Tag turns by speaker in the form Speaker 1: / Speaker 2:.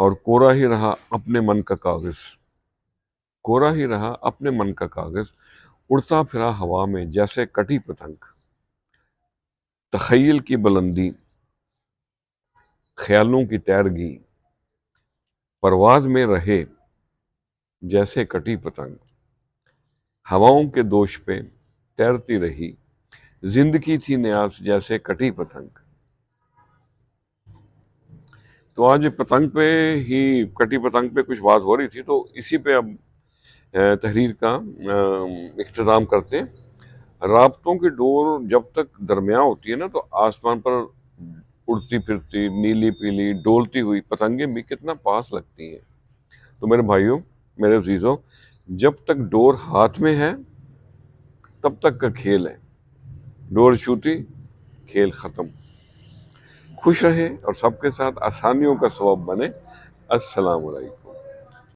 Speaker 1: اور کورا ہی رہا اپنے من کا کاغذ، کورا ہی رہا اپنے من کا کاغذ، اڑتا پھرا ہوا میں جیسے کٹی پتنگ، تخیل کی بلندی، خیالوں کی تیرگی، پرواز میں رہے جیسے کٹی پتنگ، ہواؤں کے دوش پہ تیرتی رہی، زندگی تھی نیاز جیسے کٹی پتنگ۔ تو آج پتنگ پہ ہی، کٹی پتنگ پہ کچھ بات ہو رہی تھی، تو اسی پہ اب تحریر کا اختتام کرتے ہیں۔ رابطوں کی ڈور جب تک درمیان ہوتی ہے نا، تو آسمان پر اڑتی پھرتی نیلی پیلی ڈولتی ہوئی پتنگیں بھی کتنا پاس لگتی ہیں۔ تو میرے بھائیوں، میرے عزیزوں، جب تک ڈور ہاتھ میں ہے تب تک کا کھیل ہے، ڈور چھوٹی کھیل ختم۔ خوش رہیں اور سب کے ساتھ آسانیوں کا سبب بنے۔ السلام علیکم۔